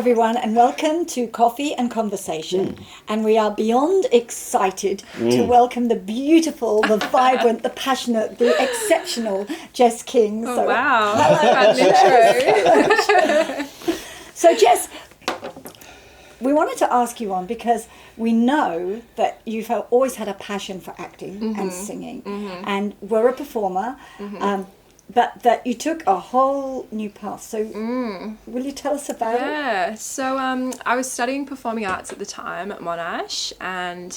everyone, and welcome to Coffee and Conversation. And we are beyond excited to welcome the beautiful, the vibrant, the passionate, the exceptional Jess King. Oh, wow. That's an intro. So, Jess, we wanted to ask you on because we know that you've always had a passion for acting and singing, and were a performer. But that you took a whole new path. So will you tell us about it? Yeah, so I was studying performing arts at the time at Monash, and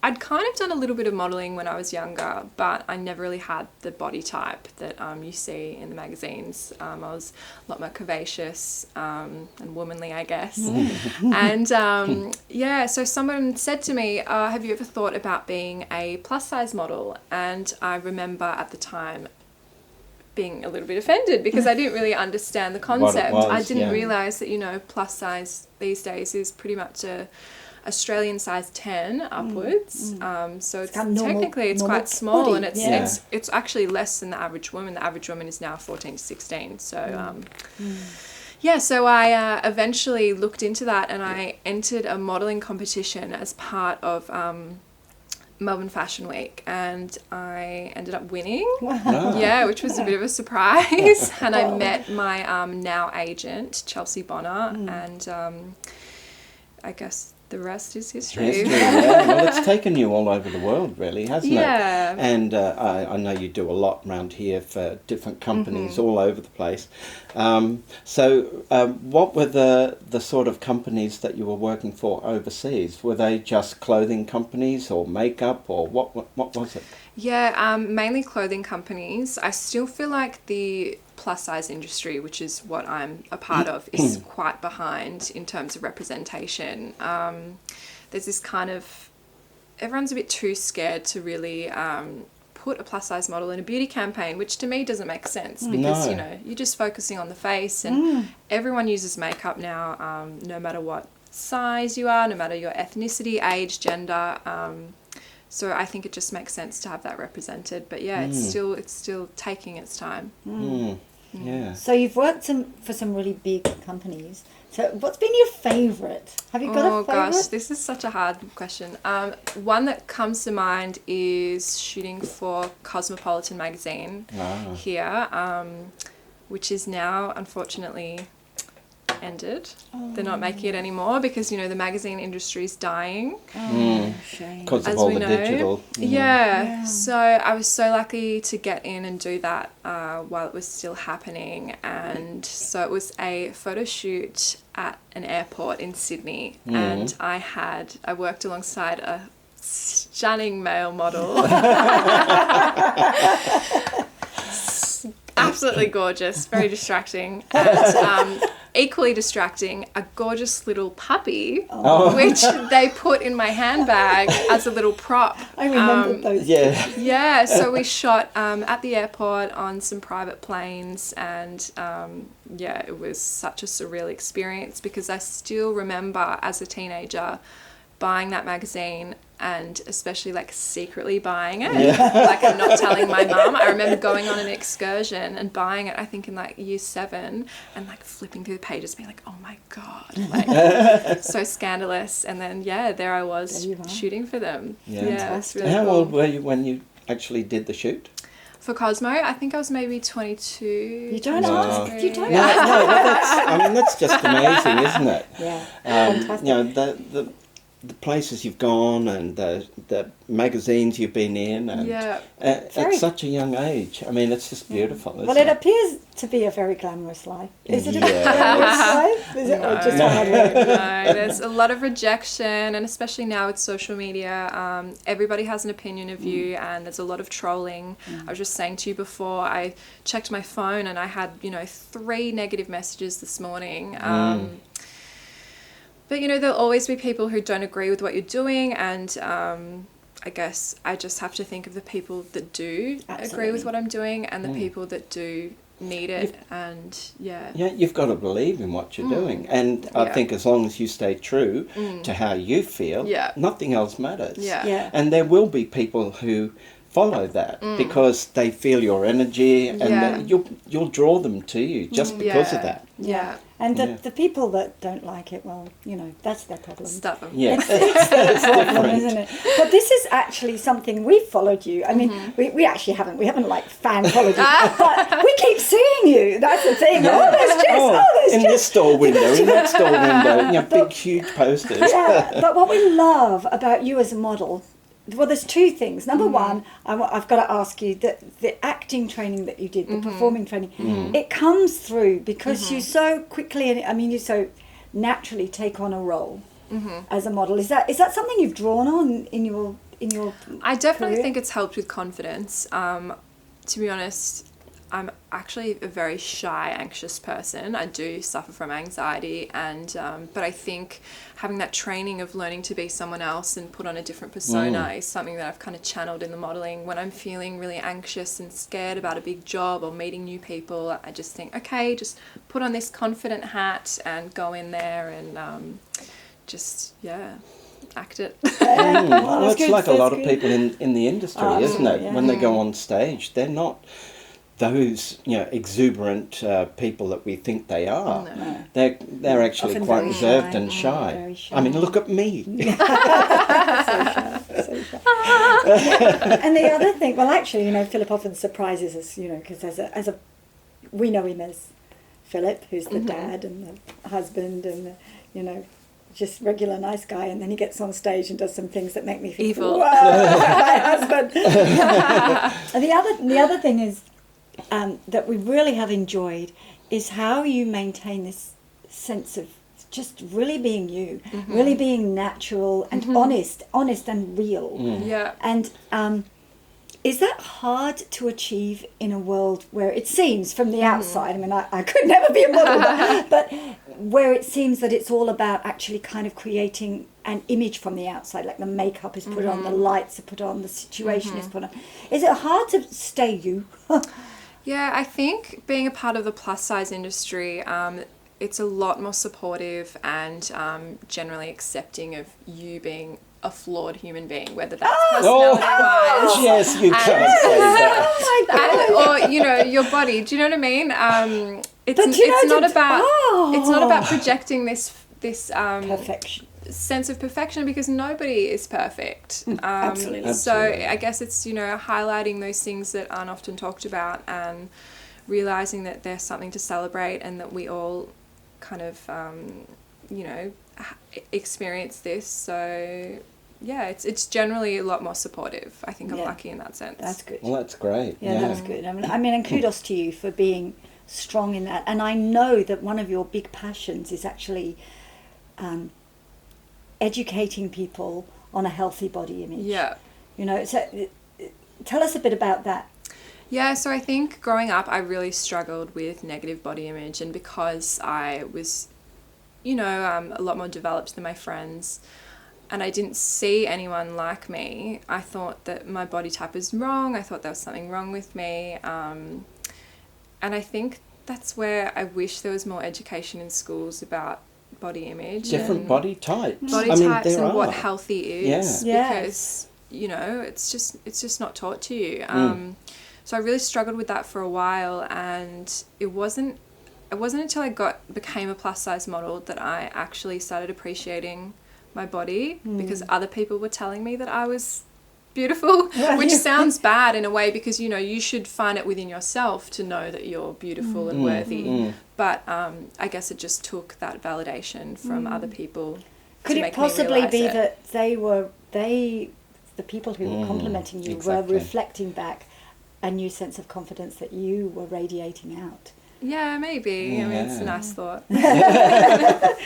I'd kind of done a little bit of modelling when I was younger, but I never really had the body type that you see in the magazines. I was a lot more curvaceous and womanly, I guess. And yeah, so someone said to me, have you ever thought about being a plus size model? And I remember at the time being a little bit offended because I didn't really understand the concept. I didn't realise that, you know, plus size these days is pretty much a Australian size 10 upwards. So it's technically it's quite small body. And it's actually less than the average woman. The average woman is now 14 to 16. So yeah, so I eventually looked into that and I entered a modelling competition as part of Melbourne Fashion Week, and I ended up winning. Wow. Yeah, which was a bit of a surprise. And I met my now agent, Chelsea Bonner, and I guess the rest is history. Well, it's taken you all over the world, really, hasn't it? Yeah. And I know you do a lot around here for different companies all over the place. So what were the sort of companies that you were working for overseas? Were they just clothing companies or makeup, or what was it? Yeah, mainly clothing companies. I still feel like the plus size industry, which is what I'm a part of, is quite behind in terms of representation. There's this kind of, everyone's a bit too scared to really put a plus size model in a beauty campaign, which to me doesn't make sense because, you know, you're just focusing on the face and everyone uses makeup now, no matter what size you are, no matter your ethnicity, age, gender. So I think it just makes sense to have that represented. But yeah, it's still taking its time. Yeah. So you've worked for some really big companies. So what's been your favourite? Have you got a favourite? Oh gosh, this is such a hard question. One that comes to mind is shooting for Cosmopolitan magazine here, which is now unfortunately ended. They're not making it anymore because, you know, the magazine industry is dying. Shame. Because of all the digital. Yeah. So I was so lucky to get in and do that while it was still happening. And so it was a photo shoot at an airport in Sydney. And I worked alongside a stunning male model. Absolutely gorgeous, very distracting, and equally distracting, a gorgeous little puppy, which they put in my handbag as a little prop. I remember those. Yeah, so we shot at the airport on some private planes, and yeah, it was such a surreal experience because I still remember as a teenager buying that magazine and especially like secretly buying it. Like I'm not telling my mum. I remember going on an excursion and buying it, I think in like year 7, and like flipping through the pages being like, oh my God, like so scandalous. And then there I was shooting for them. Yeah, it's really How cool. old were you when you actually did the shoot? For Cosmo, I think I was maybe 22. You don't ask. You don't No, ask. that's just amazing, isn't it? Yeah. Fantastic. You know, the places you've gone and the magazines you've been in, and at such a young age. I mean, it's just beautiful. Well, it appears to be a very glamorous life. Is it a glamorous life? Is it just hard work? No, there's a lot of rejection, and especially now with social media, everybody has an opinion of you, and there's a lot of trolling. I was just saying to you before, I checked my phone and I had, 3 negative messages this morning. But, there'll always be people who don't agree with what you're doing, and I guess I just have to think of the people that do agree with what I'm doing and the people that do need it. You've got to believe in what you're doing, and I think as long as you stay true to how you feel, nothing else matters. Yeah. And there will be people who follow that because they feel your energy and Yeah. you'll draw them to you just because of that. Yeah. And Yeah. the people that don't like it, well, that's their problem. Stubborn. Yeah. It's their problem, different. isn't it? But this is actually something we've followed you. I mean, we actually haven't. We haven't like fan followed you, but we keep seeing you. That's the thing. Yeah. Oh, there's Jess. Oh, there's in Jess. this store window, in that store window, big, huge posters. Yeah, but what we love about you as a model, well, there's two things. Number one, I've got to ask you that the acting training that you did, the performing training, it comes through because you so quickly, you so naturally take on a role as a model. Is that something you've drawn on in your I definitely career? think it's helped with confidence. To be honest, I'm actually a very shy, anxious person. I do suffer from anxiety, and but I think having that training of learning to be someone else and put on a different persona is something that I've kind of channeled in the modelling. When I'm feeling really anxious and scared about a big job or meeting new people, I just think, okay, just put on this confident hat and go in there and act it. Well, that's it's good, like a that's lot of good. people in the industry, Oh, isn't it? yeah. When they go on stage, they're not those exuberant people that we think they are. No. They're actually Often quite very reserved shy. and shy. Very shy. I mean, look at me. And the other thing, well, actually, Philip often surprises us, because as we know him as Philip, who's the dad and the husband and just regular nice guy, and then he gets on stage and does some things that make me think, Evil. "Whoa, my husband." And the other thing is that we really have enjoyed is how you maintain this sense of just really being you, really being natural and honest and real. Yeah. And is that hard to achieve in a world where it seems from the outside, I could never be a model, but where it seems that it's all about actually kind of creating an image from the outside, like the makeup is put on, the lights are put on, the situation is put on. Is it hard to stay you? Yeah, I think being a part of the plus size industry, it's a lot more supportive and generally accepting of you being a flawed human being, whether that's personality-wise. Yes, you can't say that. Oh my God. or your body. Do you know what I mean? It's But it's not about projecting this Perfection. sense of perfection, because nobody is perfect. Absolutely. So Absolutely. I guess it's highlighting those things that aren't often talked about and realizing that there's something to celebrate and that we all kind of experience this. So yeah, it's generally a lot more supportive. I think I'm Yeah. lucky in that sense. That's good. Well, that's great. Yeah, that's good. And kudos to you for being strong in that. And I know that one of your big passions is actually educating people on a healthy body image. Yeah. So tell us a bit about that. Yeah, so I think growing up I really struggled with negative body image, and because I was, a lot more developed than my friends and I didn't see anyone like me, I thought that my body type was wrong. I thought there was something wrong with me. And I think that's where I wish there was more education in schools about body image. Different and body types. body I mean, types there and what are. healthy is. Yeah. Because, it's just not taught to you. So I really struggled with that for a while, and it wasn't until I became a plus size model that I actually started appreciating my body, because other people were telling me that I was beautiful, which sounds bad in a way, because you should find it within yourself to know that you're beautiful and worthy. But I guess it just took that validation from other people. Could to it make me possibly realise be it. that the people who were complimenting you exactly. were reflecting back a new sense of confidence that you were radiating out? Yeah, maybe. I mean, it's a Yeah. nice thought. Yeah,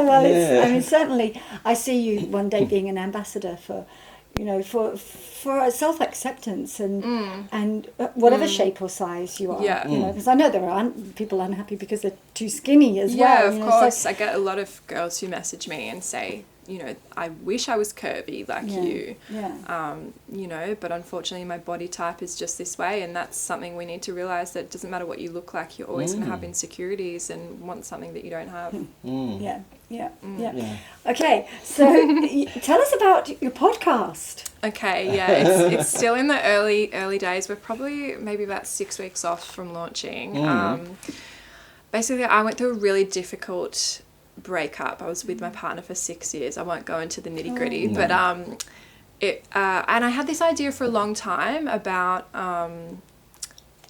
well, Yeah. certainly I see you one day being an ambassador for self-acceptance and whatever shape or size you are. Yeah. Because I know there are people unhappy because they're too skinny as Yeah, well. of so- course. I get a lot of girls who message me and say, you know, I wish I was curvy like you. Yeah. You know, but unfortunately my body type is just this way, and that's something we need to realize, that it doesn't matter what you look like, you're always going to have insecurities and want something that you don't have. Yeah. Okay, so tell us about your podcast. Okay, yeah, it's still in the early days. We're probably maybe about 6 weeks off from launching. Basically, I went through a really difficult breakup. I was with my partner for 6 years. I won't go into the nitty gritty, but and I had this idea for a long time about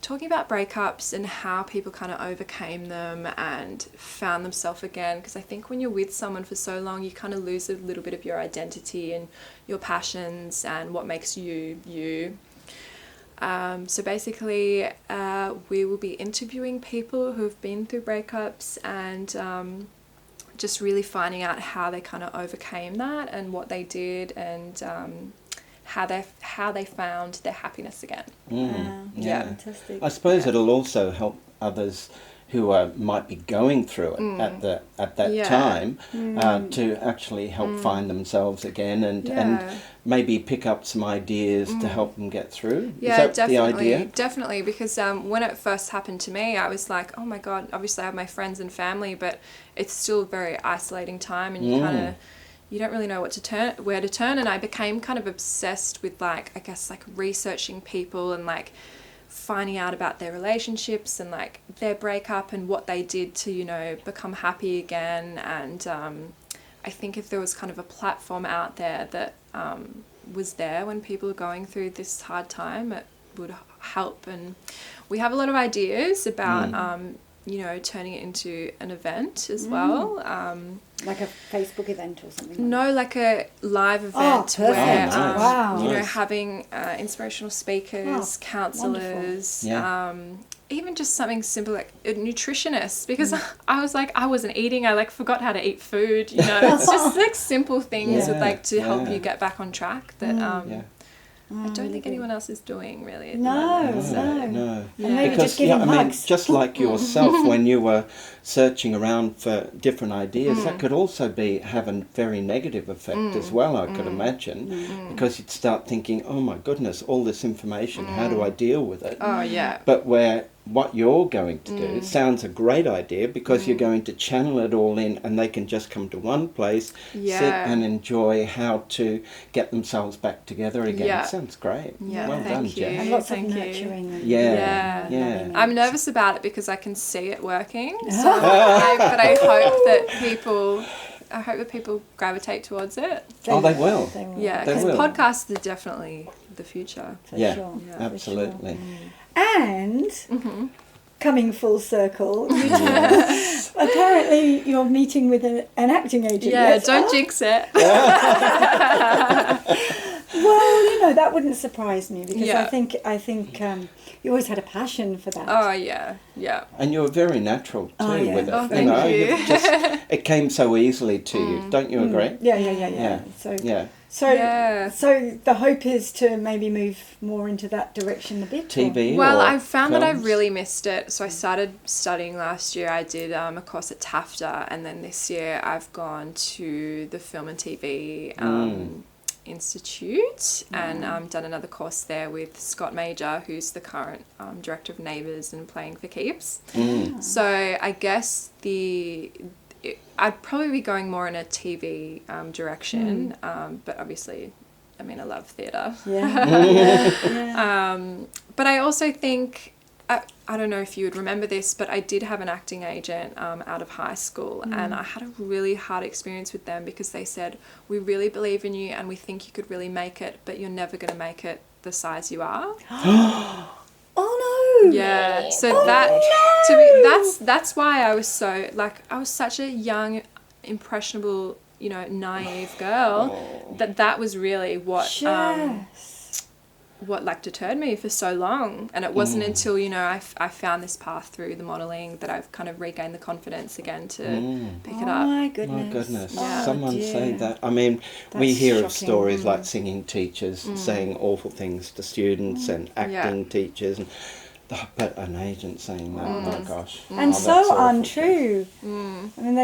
talking about breakups and how people kind of overcame them and found themselves again. Because I think when you're with someone for so long, you kind of lose a little bit of your identity and your passions and what makes you you. So basically, we will be interviewing people who have been through breakups and just really finding out how they kind of overcame that and what they did, and how they found their happiness again. Yeah. Fantastic. I suppose it'll also help others who might be going through it at that time to actually help find themselves again and maybe pick up some ideas to help them get through. Yeah, Is that definitely, the idea? definitely. Because when it first happened to me, I was like, oh my God, obviously I have my friends and family, but it's still a very isolating time, and you don't really know where to turn. And I became kind of obsessed with researching people and like finding out about their relationships and like their breakup and what they did to, you know, become happy again. And I think if there was kind of a platform out there that was there when people are going through this hard time, it would help. And we have a lot of ideas about you know, turning it into an event as well. Like a Facebook event or something? No, like a live event where, nice. Wow. you know, Nice. having inspirational speakers, counsellors, even just something simple like a nutritionist, because I was like, I wasn't eating, I like forgot how to eat food, you know. It's just like simple things with like to help you get back on track that I don't think anyone else is doing really at the moment. No. And maybe Because just giving hugs. just like yourself, when you were searching around for different ideas, that could also have a very negative effect as well, I could imagine, because you'd start thinking, oh my goodness, all this information, how do I deal with it? Oh yeah. But what you're going to do sounds a great idea, because you're going to channel it all in, and they can just come to one place, sit and enjoy how to get themselves back together again. Yeah. It sounds great. Yeah, Well done, thank you. Jess. And lots Thank of you. nurturing. And Yeah. I'm nervous about it because I can see it working. So but I hope that people gravitate towards it. Oh, they will. Yeah, They because will. podcasts are definitely the future. For Yeah, sure. absolutely. And coming full circle, you apparently you're meeting with an acting agent. Yeah, yes? don't jinx it. Well, you know, that wouldn't surprise me, because Yeah. I think you always had a passion for that. Oh yeah, yeah. And you're very natural too with it. Oh, thank you. you've it came so easily to you. Don't you agree? Yeah. So Yeah. So the hope is to maybe move more into that direction a bit. TV. Well, or I found that I films? really missed it. So I started studying last year. I did a course at TAFTA, and then this year I've gone to the Film and TV Institute and done another course there with Scott Major, who's the current director of Neighbours and Playing for Keeps. So I guess I'd probably be going more in a TV direction, but obviously, I mean, I love theatre. Yeah. But I also think, I don't know if you would remember this, but I did have an acting agent out of high school, and I had a really hard experience with them, because they said, we really believe in you and we think you could really make it, but you're never going to make it the size you are. Oh no. Yeah, so that's why I was so, like, I was such a young, impressionable, you know, naive girl, that was really what like deterred me for so long. And it wasn't until, you know, I found this path through the modelling that I've kind of regained the confidence again to pick it up. My goodness. My goodness. Yeah. Someone dear. say that. I mean, we That's hear of shocking. stories like singing teachers saying awful things to students and acting teachers, but an agent saying that, oh my gosh. And that's so awful. untrue. I mean,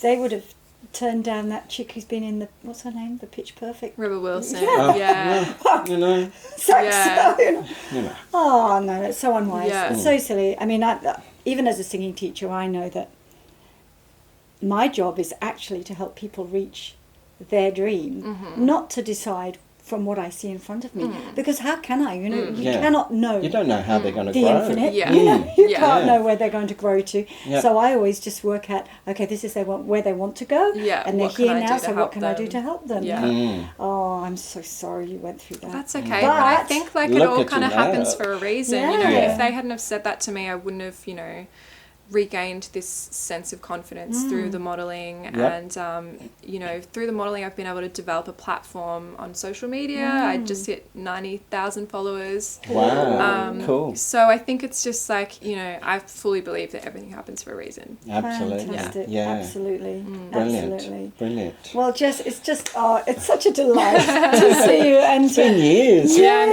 they would have turned down that chick who's been in the, what's her name? The Pitch Perfect. Rebel Wilson. Yeah. Yeah. Well, you know, Saxophone. you know. Oh no, it's so unwise. Yeah. It's so silly. I mean, even as a singing teacher, I know that my job is actually to help people reach their dream, not to decide from what I see in front of me. Because how can I? You know, you Yeah. cannot know You don't know how they're going to the grow. infinite. Yeah. You know, you Yeah. can't Yeah. know where they're going to grow to. Yeah. So I always just work out, okay, this is where they want to go. Yeah, And they're what can here I do now, to so what help can I do them? to help them? Yeah. Mm. Oh, I'm so sorry you went through that. That's okay. But I But think like it look all at kind you of happens now. for a reason. You know, Yeah. if they hadn't have said that to me, I wouldn't have, you know, regained this sense of confidence through the modelling. Yep. And, you know, through the modelling, I've been able to develop a platform on social media. I just hit 90,000 followers. Wow, cool. So I think it's just like, you know, I fully believe that everything happens for a reason. Absolutely. Fantastic. Yeah. Absolutely. Brilliant. Absolutely. Brilliant. Well, Jess, it's just, it's such a delight to see you. And It's been years. Yeah,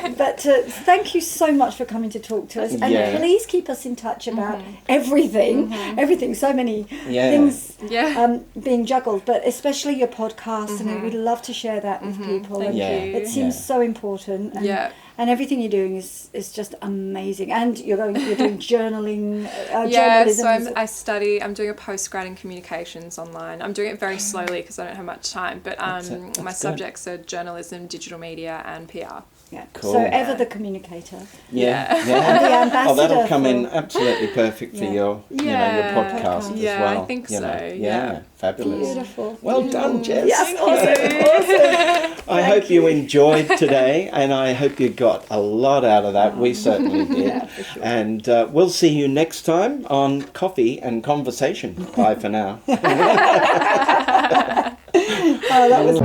no. But thank you so much for coming to talk to us. And Yeah. please keep us in touch about everything. Everything. So many Yeah. things Yeah. being juggled, but especially your podcast. And we'd love to share that with people. Thank And Yeah. you. it seems Yeah. so important. And, Yeah. and everything you're doing is just amazing. And you're doing journaling, Yeah, journalism. so I'm doing a postgrad in communications online. I'm doing it very slowly because I don't have much time, but That's my good. subjects are journalism, digital media, and PR. Yeah. Cool. So ever the communicator. Yeah. And the Oh, ambassador that'll come in for- absolutely perfect for Yeah. your, you know, your Yeah. podcast as Yeah, I well. think you know. so, Yeah. yeah. Fabulous. Beautiful. Well done, Jess. Yes, awesome. I hope you enjoyed today, and I hope you got a lot out of that. We certainly did. Yeah, for sure. And we'll see you next time on Coffee and Conversation. Bye for now. Oh, that was